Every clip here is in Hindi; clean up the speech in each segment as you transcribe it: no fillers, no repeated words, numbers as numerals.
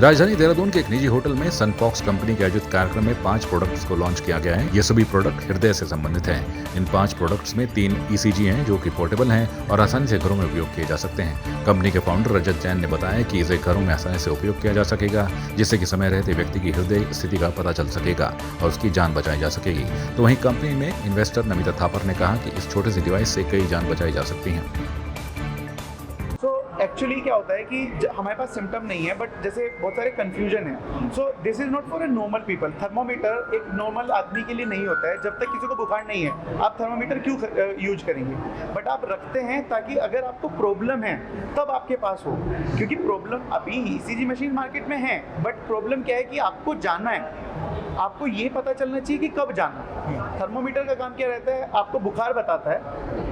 राजधानी देहरादून के एक निजी होटल में सनपॉक्स कंपनी के आयोजित कार्यक्रम में 5 प्रोडक्ट्स को लॉन्च किया गया है। ये सभी प्रोडक्ट हृदय से संबंधित हैं। इन 5 प्रोडक्ट्स में 3 ईसीजी हैं जो कि पोर्टेबल हैं और आसानी से घरों में उपयोग किए जा सकते हैं। कंपनी के फाउंडर रजत जैन ने बताया कि इसे घरों में आसानी से उपयोग किया जा सकेगा, जिससे कि समय रहते व्यक्ति की हृदय स्थिति का पता चल सकेगा और उसकी जान बचाई जा सकेगी। तो वहीं कंपनी में इन्वेस्टर नमिता थापर ने कहा कि इस छोटे से डिवाइस से कई जान बचाई जा सकती है। एक्चुअली क्या होता है कि हमारे पास सिम्टम नहीं है, बट जैसे बहुत सारे कन्फ्यूजन है। So this is not for a normal people. Thermometer एक नॉर्मल आदमी के लिए नहीं होता है। जब तक किसी को बुखार नहीं है, आप थर्मोमीटर क्यों यूज करेंगे? बट आप रखते हैं ताकि अगर आपको प्रॉब्लम है तब आपके पास हो, क्योंकि प्रॉब्लम अभी ईसीजी मशीन मार्केट में है, बट प्रॉब्लम क्या है कि आपको जाना है, आपको ये पता चलना चाहिए कि कब जाना। थर्मोमीटर का काम क्या रहता है? आपको बुखार बताता है,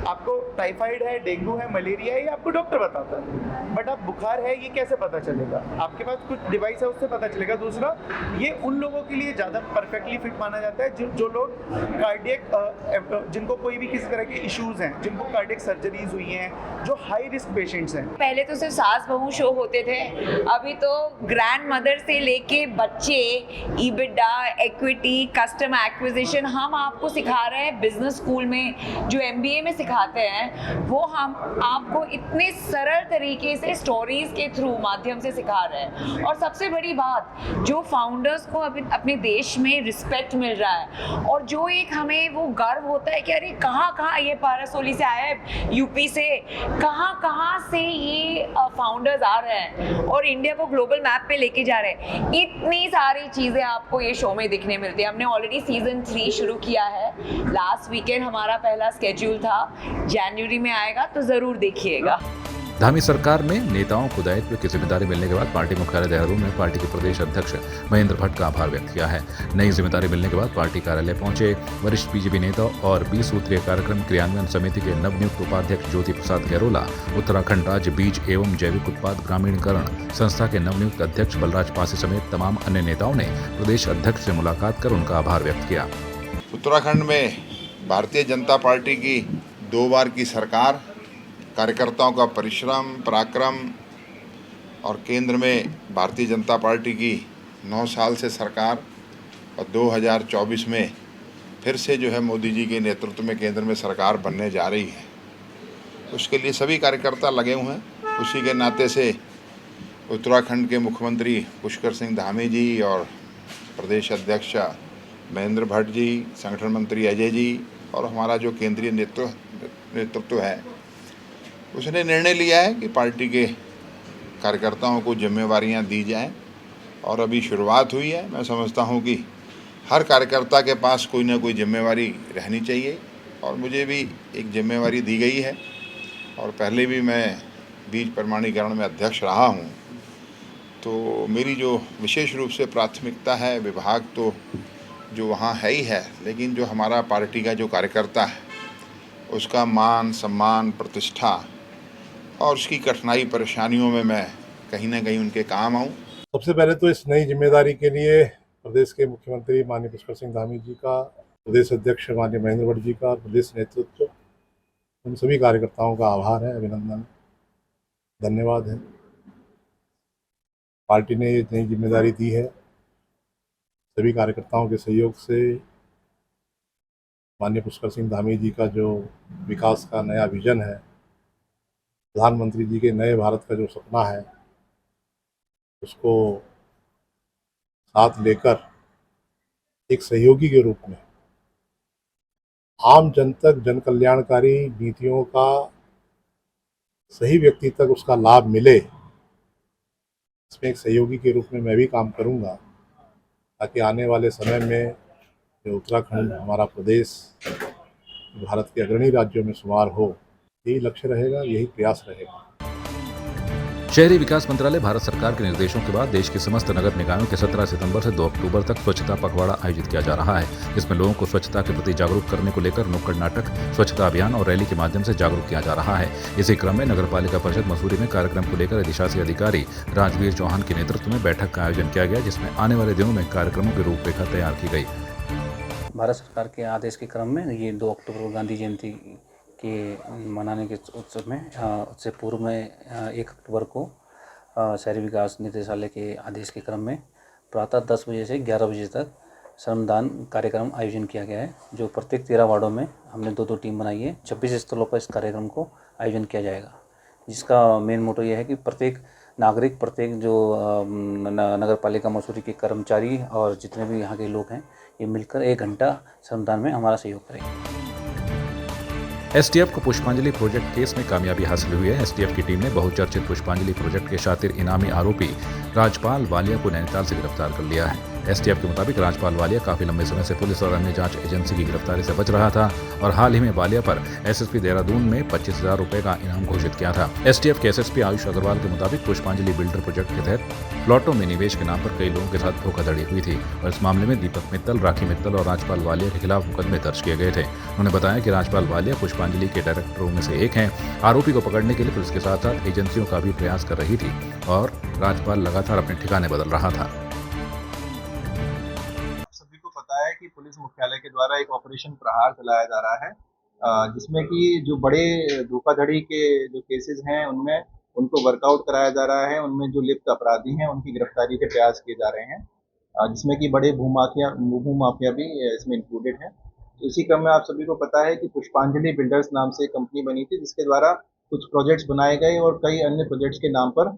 आपको टाइफाइड है, डेंगू है, मलेरिया है, ये आपको डॉक्टर बताता है। बट आप बुखार है ये कैसे पता चलेगा? आपके पास कुछ डिवाइस है उससे पता चलेगा। दूसरा, ये उन लोगों के लिए ज़्यादा परफेक्टली फिट माना जाता है जो लोग कार्डियक, जिनको कोई भी किसी तरह के इश्यूज हैं, जिनको कार्डियक सर्जरीज हुई हैं, जो हाई रिस्क पेशेंट्स हैं। पहले तो सिर्फ सास बहू शो होते थे, अभी तो ग्रैंड मदर से लेके बच्चे, ईबिटा, इक्विटी, कस्टम एक्विजिशन हम आपको सिखा रहे हैं। बिजनेस स्कूल में जो MBA में सिखाते हैं वो हम आपको इतने सरल तरीके से स्टोरीज के थ्रू माध्यम से सिखा रहे हैं। और सबसे बड़ी बात, जो फाउंडर्स को अपने देश में रिस्पेक्ट मिल रहा है और जो एक हमें वो गर्व होता है कि अरे कहाँ कहाँ ये पारासोली से आया है, यूपी से, कहाँ कहाँ से ये फाउंडर्स आ रहे हैं और इंडिया को ग्लोबल मैप पे लेके जा रहे हैं। इतनी सारी चीज़ें आपको ये शो में दिखने मिलती है। हमने ऑलरेडी सीजन 3 शुरू किया है। लास्ट वीकेंड हमारा पहला स्केड्यूल था, जनवरी में आएगा, तो ज़रूर देखिएगा। धामी सरकार में नेताओं को दायित्व की जिम्मेदारी मिलने के बाद पार्टी मुख्यालय देहरादून में पार्टी के प्रदेश अध्यक्ष महेंद्र भट्ट का आभार व्यक्त किया है। नई जिम्मेदारी मिलने के बाद पार्टी कार्यालय पहुंचे वरिष्ठ बीजेपी नेता और 20 सूत्रीय कार्यक्रम क्रियान्वयन समिति के नवनियुक्त उपाध्यक्ष ज्योति प्रसाद गैरोला, उत्तराखंड राज्य बीज एवं जैविक उत्पाद ग्रामीणकरण संस्था के नवनियुक्त अध्यक्ष बलराज पासी समेत तमाम अन्य नेताओं ने प्रदेश अध्यक्ष से मुलाकात कर उनका आभार व्यक्त किया। उत्तराखंड में भारतीय जनता पार्टी की 2 बार की सरकार, कार्यकर्ताओं का परिश्रम, पराक्रम और केंद्र में भारतीय जनता पार्टी की 9 साल से सरकार और 2024 में फिर से जो है मोदी जी के नेतृत्व में केंद्र में सरकार बनने जा रही है। उसके लिए सभी कार्यकर्ता लगे हुए हैं। उसी के नाते से उत्तराखंड के मुख्यमंत्री पुष्कर सिंह धामी जी और प्रदेश अध्यक्ष महेंद्र भट्ट जी, संगठन मंत्री अजय जी और हमारा जो केंद्रीय नेतृत्व है, उसने निर्णय लिया है कि पार्टी के कार्यकर्ताओं को जिम्मेवारियां दी जाएं और अभी शुरुआत हुई है। मैं समझता हूं कि हर कार्यकर्ता के पास कोई ना कोई जिम्मेवारी रहनी चाहिए और मुझे भी एक जिम्मेवारी दी गई है और पहले भी मैं बीज प्रमाणीकरण में अध्यक्ष रहा हूं। तो मेरी जो विशेष रूप से प्राथमिकता है, विभाग तो जो वहाँ है ही है, लेकिन जो हमारा पार्टी का जो कार्यकर्ता है उसका मान सम्मान, प्रतिष्ठा और उसकी कठिनाई परेशानियों में मैं कहीं ना कहीं उनके काम आऊँ। सबसे पहले तो इस नई जिम्मेदारी के लिए प्रदेश के मुख्यमंत्री माननीय पुष्कर सिंह धामी जी का, प्रदेश अध्यक्ष माननीय महेंद्र भट्ट जी का, प्रदेश नेतृत्व, उन सभी कार्यकर्ताओं का आभार है, अभिनंदन, धन्यवाद है। पार्टी ने ये नई जिम्मेदारी दी है, सभी कार्यकर्ताओं के सहयोग से माननीय पुष्कर सिंह धामी जी का जो विकास का नया विजन है, प्रधानमंत्री जी के नए भारत का जो सपना है, उसको साथ लेकर एक सहयोगी के रूप में आम जन तक जन कल्याणकारी नीतियों का सही व्यक्ति तक उसका लाभ मिले, इसमें एक सहयोगी के रूप में मैं भी काम करूंगा ताकि आने वाले समय में जो उत्तराखंड हमारा प्रदेश भारत के अग्रणी राज्यों में शुमार हो, यही लक्ष्य रहेगा, यही प्रयास रहेगा। शहरी विकास मंत्रालय भारत सरकार के निर्देशों के बाद देश के समस्त नगर निकायों के 17 सितंबर से 2 अक्टूबर तक स्वच्छता पखवाड़ा आयोजित किया जा रहा है। इसमें लोगों को स्वच्छता के प्रति जागरूक करने को लेकर नुक्कड़ नाटक, स्वच्छता अभियान और रैली के माध्यम से जागरूक किया जा रहा है। इसी क्रम में नगर पालिका परिषद मसूरी में कार्यक्रम को लेकर अधिशासी अधिकारी राजवीर चौहान के नेतृत्व में बैठक का आयोजन किया गया, जिसमें आने वाले दिनों में कार्यक्रमों की रूपरेखा तैयार की गई। भारत सरकार के आदेश के क्रम में ये 2 अक्टूबर को गांधी जयंती के मनाने के उत्सव में उससे पूर्व में 1 अक्टूबर को शहरी विकास निदेशालय के आदेश के क्रम में प्रातः 10 बजे से 11 बजे तक श्रमदान कार्यक्रम आयोजन किया गया है, जो प्रत्येक 13 वार्डों में हमने 2-2 टीम बनाई है। 26 स्थलों पर इस कार्यक्रम को आयोजन किया जाएगा, जिसका मेन मोटो यह है कि प्रत्येक नागरिक, प्रत्येक जो नगर पालिका मसूरी के कर्मचारी और जितने भी यहाँ के लोग हैं, ये मिलकर 1 घंटा श्रमदान में हमारा सहयोग करेंगे। एसटीएफ को पुष्पांजलि प्रोजेक्ट केस में कामयाबी हासिल हुई है। एसटीएफ की टीम ने बहुचर्चित पुष्पांजलि प्रोजेक्ट के शातिर इनामी आरोपी राजपाल वालिया को नैनीताल से गिरफ्तार कर लिया है। एसटीएफ के मुताबिक राजपाल वालिया काफी लंबे समय से पुलिस और अन्य जांच एजेंसी की गिरफ्तारी से बच रहा था और हाल ही में वालिया पर एसएसपी देहरादून में 25,000 रुपए का इनाम घोषित किया था। एसटीएफ के एसएसपी आयुष अग्रवाल के मुताबिक पुष्पांजलि बिल्डर प्रोजेक्ट के तहत प्लॉटों में निवेश के नाम पर कई लोगों के साथ धोखाधड़ी हुई थी और इस मामले में दीपक मित्तल, राखी मित्तल और राजपाल वालिया के खिलाफ मुकदमे दर्ज किए गए थे। उन्होंने बताया कि राजपाल वालिया पुष्पांजलि के डायरेक्टरों में से एक हैं। आरोपी को पकड़ने के लिए पुलिस के साथ साथ एजेंसियों का भी प्रयास कर रही थी और राजपाल लगातार अपने ठिकाने बदल रहा था। सभी को पता है कि पुलिस मुख्यालय के द्वारा एक ऑपरेशन प्रहार चलाया जा रहा है, जिसमें कि जो बड़े धोखाधड़ी के जो केसेस हैं उनमें उनको वर्कआउट कराया जा रहा है। उनमें जो लिप्त अपराधी हैं उनकी गिरफ्तारी के प्रयास किए जा रहे हैं, जिसमें कि बड़े भूमाफिया भी इसमें इंक्लूडेड हैं। तो इसी क्रम में आप सभी को पता है कि पुष्पांजलि बिल्डर्स नाम से एक कंपनी बनी थी, जिसके द्वारा कुछ प्रोजेक्ट्स बनाए गए और कई अन्य प्रोजेक्ट्स के नाम पर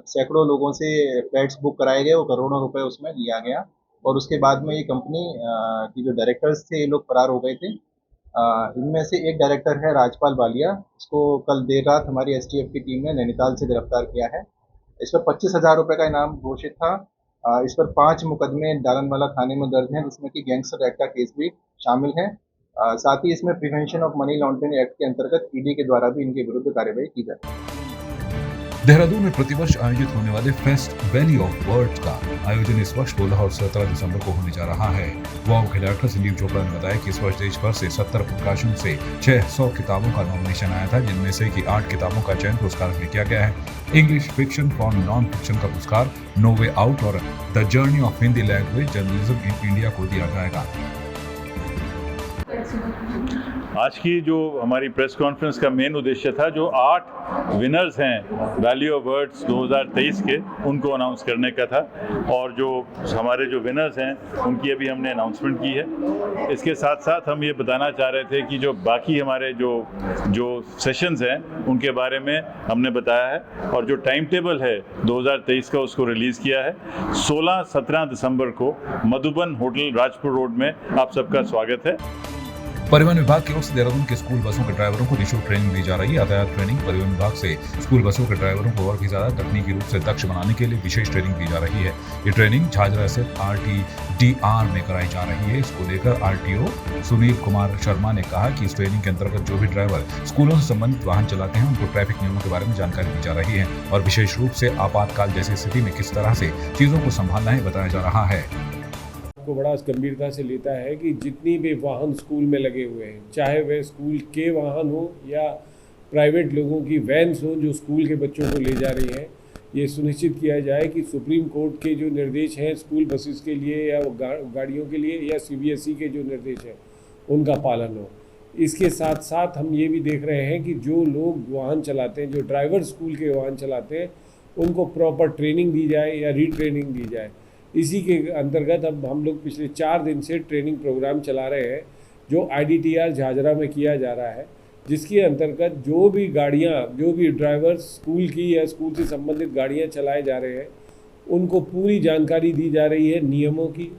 सैकड़ों लोगों से फ्लैट्स बुक कराए गए और करोड़ों रुपए उसमें लिया गया। और उसके बाद में ये कंपनी की जो डायरेक्टर्स थे ये लोग फरार हो गए थे। इनमें से एक डायरेक्टर है राजपाल वालिया, इसको कल देर रात हमारी एसटीएफ की टीम ने नैनीताल से गिरफ्तार किया है। इस पर 25,000 रुपये का इनाम घोषित था। इस पर 5 मुकदमे डालनवाला थाने में दर्ज हैं, जिसमें कि गैंगस्टर एक्ट का केस भी शामिल है। साथ ही इसमें prevention of money laundering act के अंतर्गत ईडी के द्वारा भी इनके विरुद्ध कार्रवाई की जाती है। देहरादून में प्रतिवर्ष आयोजित होने वाले फेस्ट वैली ऑफ वर्ड्स का आयोजन इस वर्ष 16 और 17 दिसंबर को होने जा रहा है। वॉव खिलाड़ी संजीव चोपड़ा ने बताया कि इस वर्ष देश भर से 70 प्रकाशनों से 600 किताबों का नॉमिनेशन आया था, जिनमें से कि 8 किताबों का चयन पुरस्कार के लिए किया गया है। English fiction for non fiction का पुरस्कार नो वे आउट और the journey of Hindi language journalism in India को दिया जाएगा। आज की जो हमारी प्रेस कॉन्फ्रेंस का मेन उद्देश्य था, जो 8 विनर्स हैं वैली ऑफ वर्ड्स 2023 के, उनको अनाउंस करने का था। और जो हमारे जो विनर्स हैं उनकी अभी हमने अनाउंसमेंट की है। इसके साथ साथ हम ये बताना चाह रहे थे कि जो बाकी हमारे जो सेशंस हैं उनके बारे में हमने बताया है और जो टाइम टेबल है 2023 का उसको रिलीज़ किया है। 16-17 दिसंबर को मधुबन होटल राजपुर रोड में आप सबका स्वागत है। परिवहन विभाग की ओर से देहरादून के स्कूल बसों के ड्राइवरों को निःशुल्क ट्रेनिंग दी जा रही है। यातायात ट्रेनिंग परिवहन विभाग से स्कूल बसों के ड्राइवरों को और भी ज्यादा तकनीकी रूप से दक्ष बनाने के लिए विशेष ट्रेनिंग दी जा रही है। ये ट्रेनिंग झाझरा स्थित RTDR में कराई जा रही है। इसको लेकर RTO सुनील कुमार शर्मा ने कहा कि इस ट्रेनिंग के अंतर्गत जो भी ड्राइवर स्कूलों से संबंधित वाहन चलाते हैं उनको ट्रैफिक नियमों के बारे में जानकारी दी जा रही है और विशेष रूप से आपातकाल जैसी स्थिति में किस तरह से चीजों को संभालना है बताया जा रहा है। को बड़ा गंभीरता से लेता है कि जितनी भी वाहन स्कूल में लगे हुए हैं, चाहे वह स्कूल के वाहन हो या प्राइवेट लोगों की वैन्स हो जो स्कूल के बच्चों को ले जा रही हैं, ये सुनिश्चित किया जाए कि सुप्रीम कोर्ट के जो निर्देश हैं स्कूल बसेस के लिए या गाड़ियों के लिए या CBSE के जो निर्देश हैं उनका पालन हो। इसके साथ साथ हम ये भी देख रहे हैं कि जो लोग वाहन चलाते हैं, जो ड्राइवर स्कूल के वाहन चलाते हैं, उनको प्रॉपर ट्रेनिंग दी जाए या रीट्रेनिंग दी जाए। इसी के अंतर्गत अब हम लोग पिछले 4 दिन से ट्रेनिंग प्रोग्राम चला रहे हैं, जो IDTR झाझरा में किया जा रहा है, जिसके अंतर्गत जो भी गाड़ियाँ, जो भी ड्राइवर स्कूल की या स्कूल से संबंधित गाड़ियाँ चलाए जा रहे हैं, उनको पूरी जानकारी दी जा रही है नियमों की,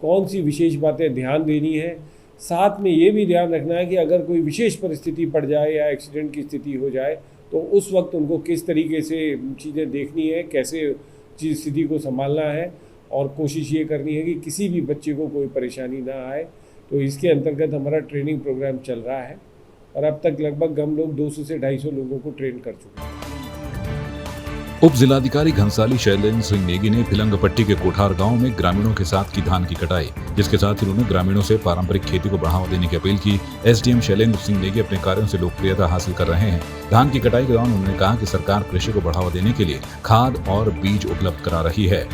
कौन सी विशेष बातें ध्यान देनी है। साथ में ये भी ध्यान रखना है कि अगर कोई विशेष परिस्थिति पड़ जाए या एक्सीडेंट की स्थिति हो जाए तो उस वक्त उनको किस तरीके से चीज़ें देखनी है, कैसे चीज़ स्थिति को संभालना है और कोशिश ये करनी है कि किसी भी बच्चे को कोई परेशानी ना आए। तो इसके अंतर्गत हमारा ट्रेनिंग प्रोग्राम चल रहा है और अब तक लगभग हम लोग 200 से 250 लोगों को ट्रेन कर चुके हैं। उप जिलाधिकारी घनसाली शैलेंद्र सिंह नेगी ने फिलंगपट्टी के कोठार गांव में ग्रामीणों के साथ की धान की कटाई, जिसके साथ ही उन्होंने ग्रामीणों से पारंपरिक खेती को बढ़ावा देने की अपील की। SDM शैलेंद्र सिंह नेगी अपने कार्यों से लोकप्रियता हासिल कर रहे हैं। धान की कटाई के दौरान उन्होंने कहा कि सरकार कृषि को बढ़ावा देने के लिए खाद और बीज उपलब्ध करा रही है।